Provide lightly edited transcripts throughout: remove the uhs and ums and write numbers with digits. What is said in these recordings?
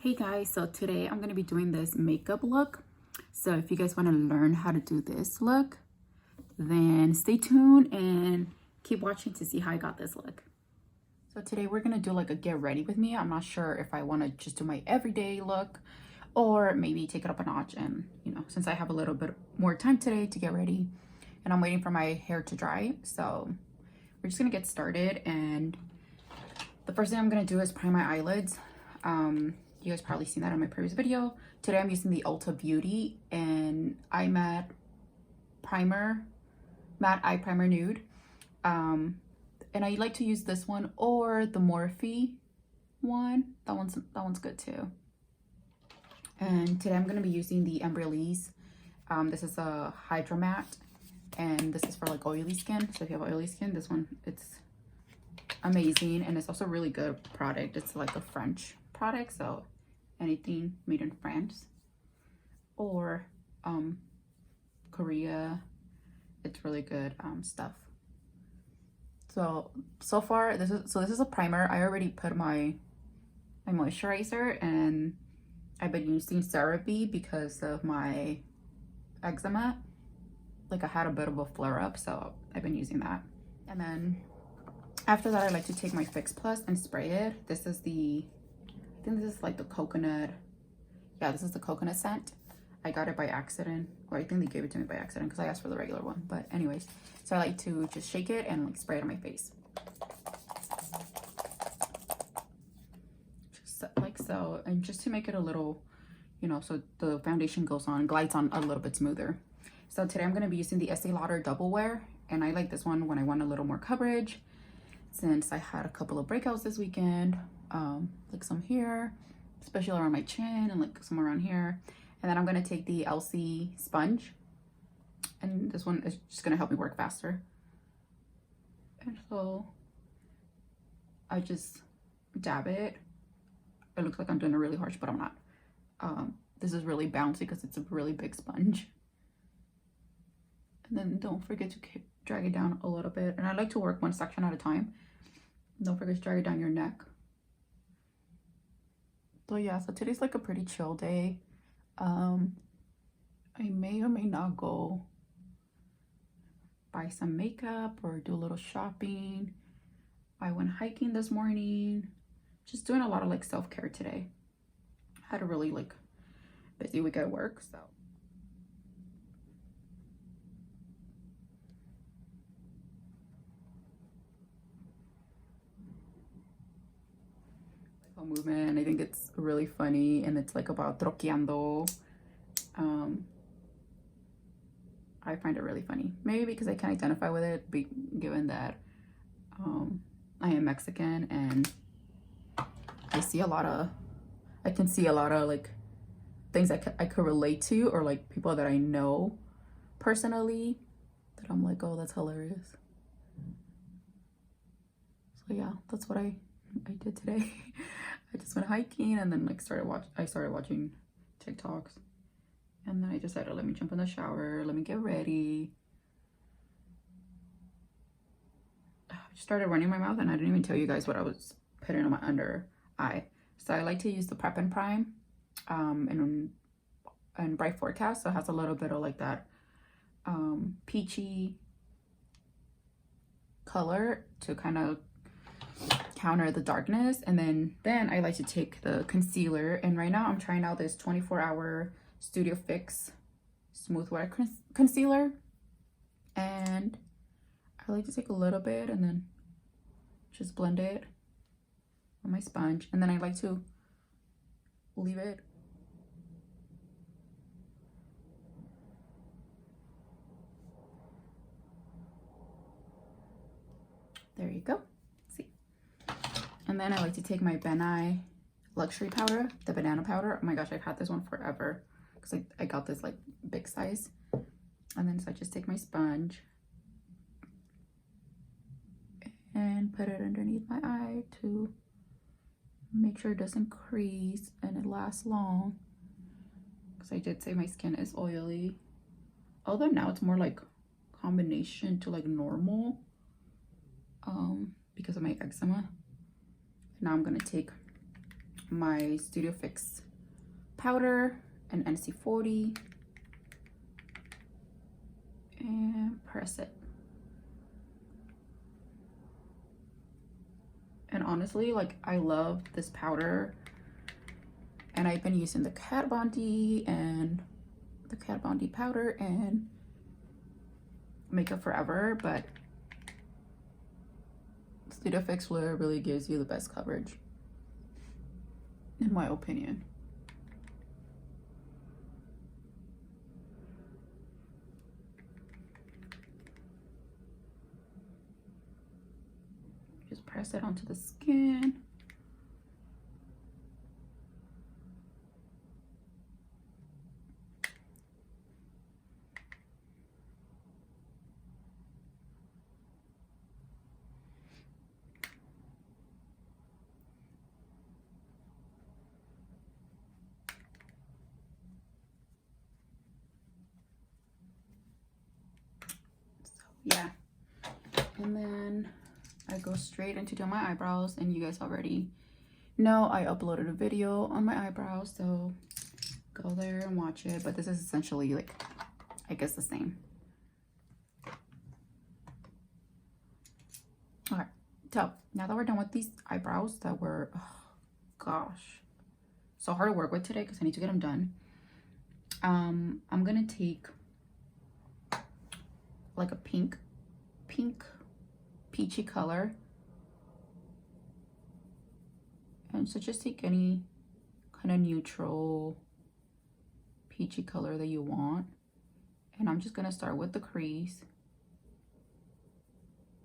Hey guys, so today I'm going to be doing this makeup look. So if you guys want to learn how to do this look, then stay tuned and keep watching to see how I got this look. So today we're going to do like a get ready with me. I'm not sure if I want to just do my everyday look or maybe take it up a notch. And since I have a little bit more time today to get ready and I'm waiting for my hair to dry, so we're just going to get started. And the first thing I'm going to do is prime my eyelids. You guys probably seen that in my previous video. Today I'm using the Ulta Beauty and Matte Eye Primer Nude. And I like to use this one or the Morphe one. That one's good too. And today I'm gonna be using the Embryolisse. This is a Hydra Matte, and this is for like oily skin. So if you have oily skin, this one, it's amazing, and it's also a really good product. It's like a French product, so anything made in France or Korea, it's really good stuff. So far this is a primer. I already put my moisturizer, and I've been using CeraVe because of my eczema. Like I had a bit of a flare up, so I've been using that. And then after that, I like to take my Fix Plus and spray it. This is I think this is like the coconut. Yeah, this is the coconut scent. I got it by accident, or I think they gave it to me by accident because I asked for the regular one. But anyways, so I like to just shake it and like spray it on my face. Just like so. And just to make it a little, so the foundation glides on a little bit smoother. So today I'm going to be using the Estee Lauder Double Wear. And I like this one when I want a little more coverage, since I had a couple of breakouts this weekend. Like some here, especially around my chin, and like some around here. And then I'm going to take the LC sponge, and this one is just going to help me work faster. And so I just dab it. It looks like I'm doing it really harsh, but I'm not. This is really bouncy because it's a really big sponge. And then don't forget to drag it down a little bit. And I like to work one section at a time. Don't forget to drag it down your neck. So yeah, so today's like a pretty chill day. I may or may not go buy some makeup or do a little shopping. I went hiking this morning. Just doing a lot of like self-care today. I had a really like busy week at work, so. Movement. I think it's really funny, and it's like about troqueando. I find it really funny, maybe because I can identify with it, given that I am Mexican, and I can see a lot of like things that I could relate to, or like people that I know personally, that I'm like, oh, that's hilarious. So yeah, that's what I did today. I just went hiking, and then like I started watching TikToks, and then I decided, let me jump in the shower, let me get ready. I just started running my mouth, and I didn't even tell you guys what I was putting on my under eye. So I like to use the Prep and Prime and Bright Forecast. So it has a little bit of like that peachy color to kind of counter the darkness. And then I like to take the concealer, and right now I'm trying out this 24-hour Studio Fix Smooth Wear Concealer, and I like to take a little bit and then just blend it on my sponge, and then I like to leave it there. You go. See. And then I like to take my Ben Nye luxury powder, the banana powder. Oh my gosh, I've had this one forever because I got this like big size. And then so I just take my sponge and put it underneath my eye to make sure it doesn't crease and it lasts long, because I did say my skin is oily, although now it's more like combination to like normal because of my eczema. Now I'm gonna take my Studio Fix powder and NC40 and press it. And honestly, like, I love this powder, and I've been using the Kat Von D and the Kat Von D powder and makeup forever, but Studio Fix really gives you the best coverage, in my opinion. Just press it onto the skin. Yeah, and then I go straight into doing my eyebrows, and you guys already know I uploaded a video on my eyebrows, so go there and watch it. But this is essentially, like, I guess the same. All right, so now that we're done with these eyebrows that were, oh gosh, so hard to work with today because I need to get them done, I'm gonna take like a pink peachy color, and so just take any kind of neutral peachy color that you want, and I'm just gonna start with the crease,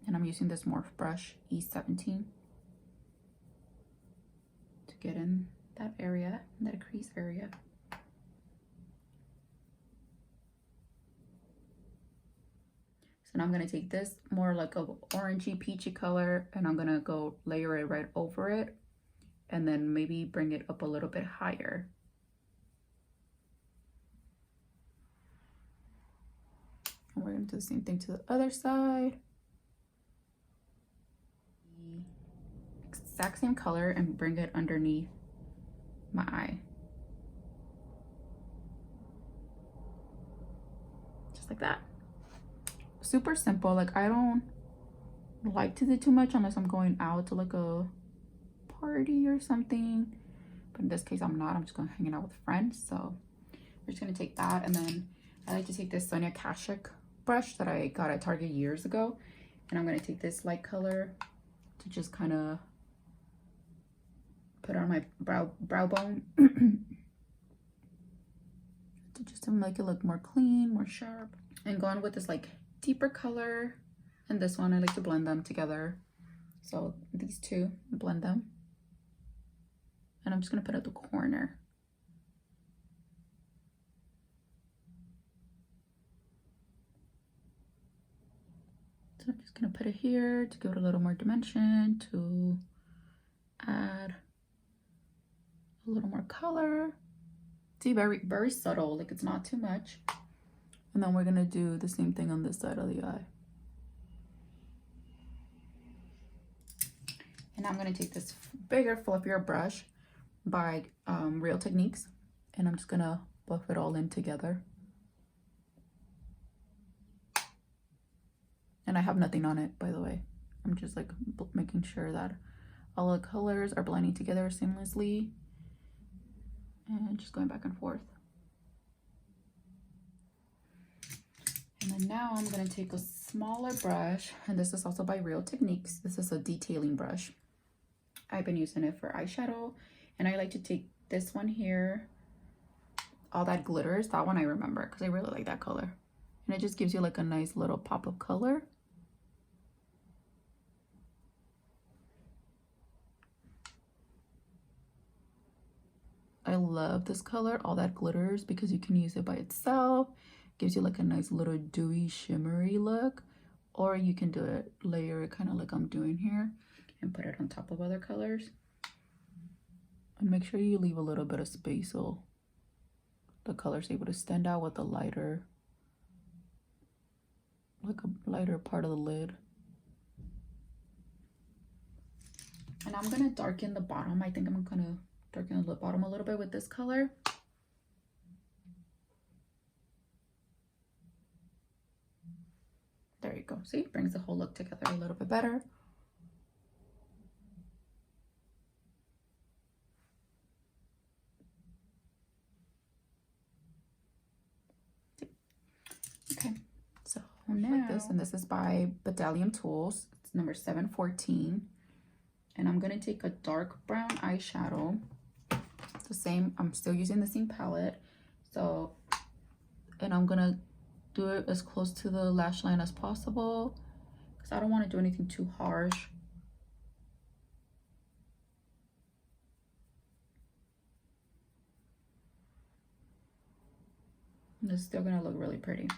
and I'm using this Morph brush E17 to get in that area, that crease area. And I'm gonna take this more like a orangey peachy color, and I'm gonna go layer it right over it, and then maybe bring it up a little bit higher. And we're gonna do the same thing to the other side. Exact same color and bring it underneath my eye. Just like that. Super simple. Like, I don't like to do too much unless I'm going out to like a party or something, but in this case I'm not. I'm just going hanging out with friends, so we're just gonna take that. And then I like to take this Sonia Cashew brush that I got at Target years ago, and I'm gonna take this light color to just kind of put on my brow bone to make it look more clean, more sharp, and go on with this like deeper color. And this one, I like to blend them together. So these two, blend them. And I'm just gonna put at the corner. So I'm just gonna put it here to give it a little more dimension, to add a little more color. See, very subtle, like it's not too much. And then we're gonna do the same thing on this side of the eye. And I'm gonna take this bigger, fluffier brush by Real Techniques, and I'm just gonna buff it all in together. And I have nothing on it, by the way. I'm just like making sure that all the colors are blending together seamlessly, and just going back and forth. And then now I'm gonna take a smaller brush, and this is also by Real Techniques. This is a detailing brush. I've been using it for eyeshadow, and I like to take this one here, All That Glitters. That one I remember because I really like that color, and it just gives you like a nice little pop of color. I love this color, All That Glitters, because you can use it by itself. Gives you like a nice little dewy shimmery look, or you can do it, layer it kind of like I'm doing here, and put it on top of other colors. And make sure you leave a little bit of space so the color's able to stand out with a lighter, like a lighter part of the lid. And I'm gonna darken the bottom. I think I'm gonna darken the lip bottom a little bit with this color. There you go. See, brings the whole look together a little bit better. Okay, so now like this, and this is by Bedalium Tools. It's number 714. And I'm gonna take a dark brown eyeshadow. The same, I'm still using the same palette. So, and I'm gonna do it as close to the lash line as possible because I don't want to do anything too harsh. And it's still gonna look really pretty.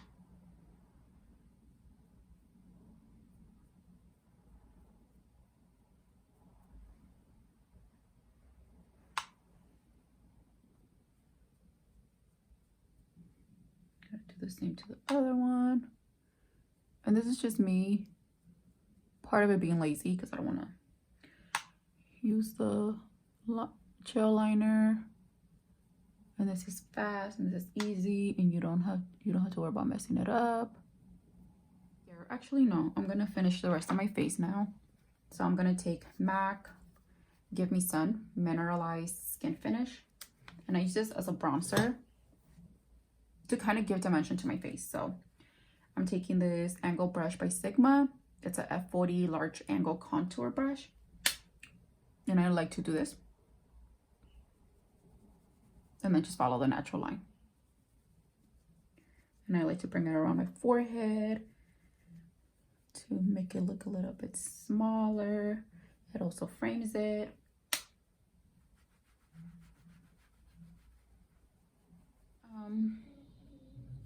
The same to the other one, and this is just me, part of it being lazy because I don't want to use the gel liner, and this is fast and this is easy, and you don't have to worry about messing it up. Here, actually no, I'm gonna finish the rest of my face now. So I'm gonna take MAC Give Me Sun Mineralized Skin Finish, and I use this as a bronzer to kind of give dimension to my face. So I'm taking this angle brush by Sigma. It's a F40 large angle contour brush, and I like to do this and then just follow the natural line. And I like to bring it around my forehead to make it look a little bit smaller. It also frames it.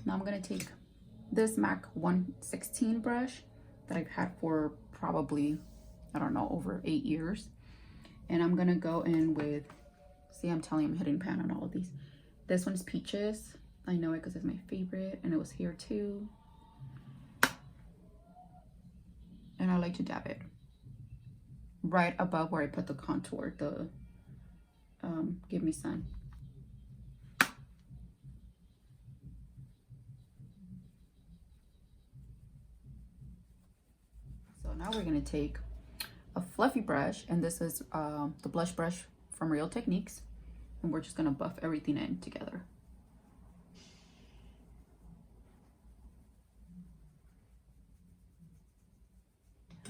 Now I'm gonna take this MAC 116 brush that I've had for probably, I don't know, over 8 years. And I'm gonna go in with, see, I'm telling you, I'm hitting pan on all of these. This one's Peaches. I know it because it's my favorite, and it was here too. And I like to dab it right above where I put the contour, the Give Me Sun. So now we're gonna take a fluffy brush, and this is the blush brush from Real Techniques, and we're just gonna buff everything in together.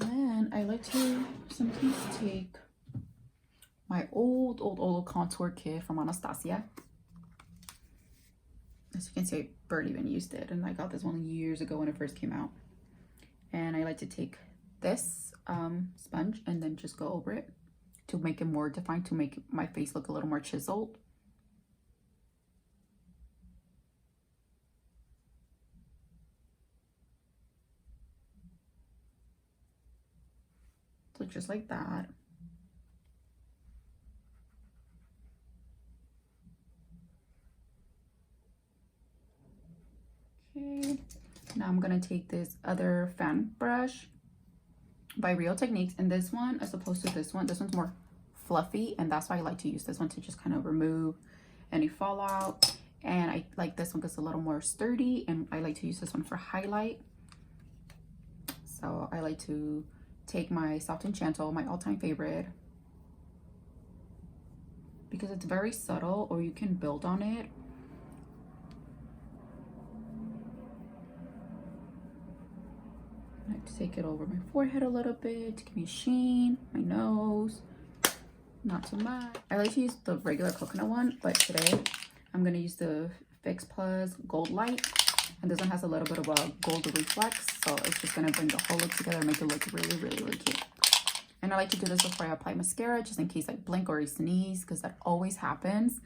And I like to sometimes take my old contour kit from Anastasia. As you can see, I barely even used it, and I got this one years ago when it first came out. And I like to take this sponge and then just go over it to make it more defined, to make my face look a little more chiseled. So just like that. Okay, now I'm gonna take this other fan brush by Real Techniques, and this one, as opposed to this one's more fluffy, and that's why I like to use this one to just kind of remove any fallout. And I like this one because it's a little more sturdy, and I like to use this one for highlight. So I like to take my Soft and Gentle, my all-time favorite, because it's very subtle, or you can build on it. I like to take it over my forehead a little bit to give me a sheen, my nose, not too much. I like to use the regular coconut one, but today I'm gonna use the Fix Plus Gold Light, and this one has a little bit of a gold reflex, so it's just gonna bring the whole look together and make it look really cute. And I like to do this before I apply mascara, just in case I blink or I sneeze, because that always happens.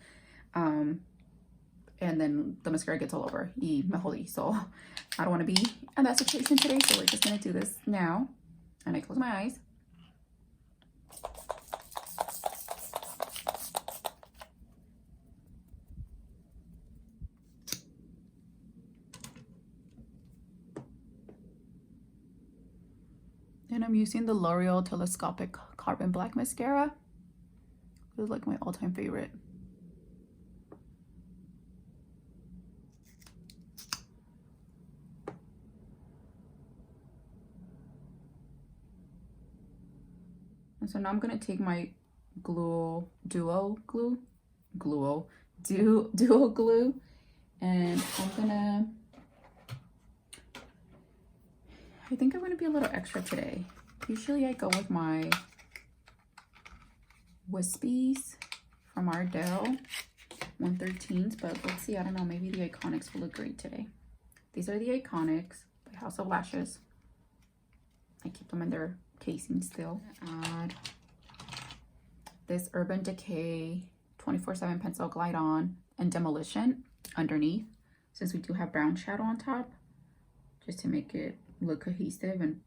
And then the mascara gets all over. Y me jodí. So I don't want to be in that situation today, so we're just gonna do this now. And I close my eyes. And I'm using the L'Oreal Telescopic Carbon Black Mascara. This is like my all-time favorite. And so now I'm gonna take my duo glue, and I think I'm gonna be a little extra today. Usually I go with my wispies from Ardell 113s, but let's see, I don't know, maybe the Iconics will look great today. These are the Iconics by House of Lashes. I keep them in their casing still. Add this Urban Decay 24/7 Pencil Glide On and Demolition underneath, since we do have brown shadow on top, just to make it look cohesive and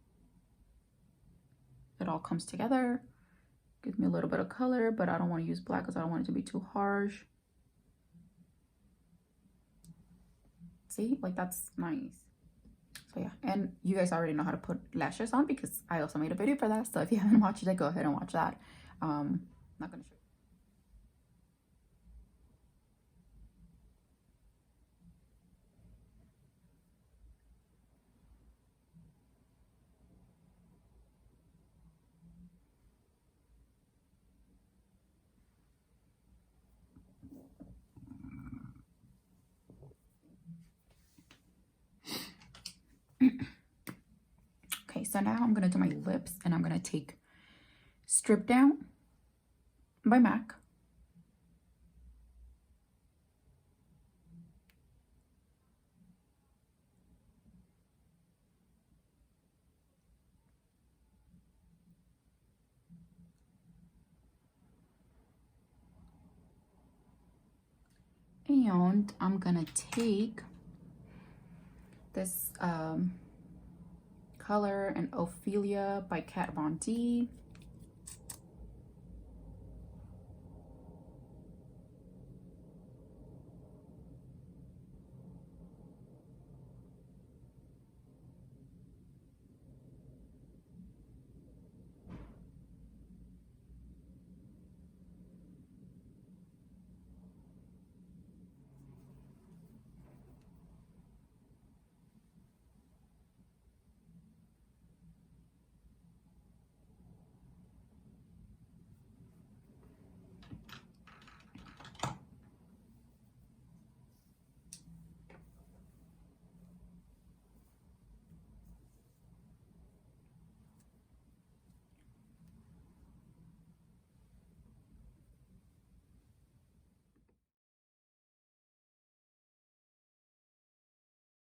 it all comes together. Give me a little bit of color, but I don't want to use black because I don't want it to be too harsh. See, like that's nice. So yeah, and you guys already know how to put lashes on because I also made a video for that. So if you haven't watched it, go ahead and watch that. I'm not gonna show you. Okay, so now I'm gonna do my lips, and I'm gonna take Strip Down by MAC. And I'm gonna take this color and Ophelia by Kat Von D.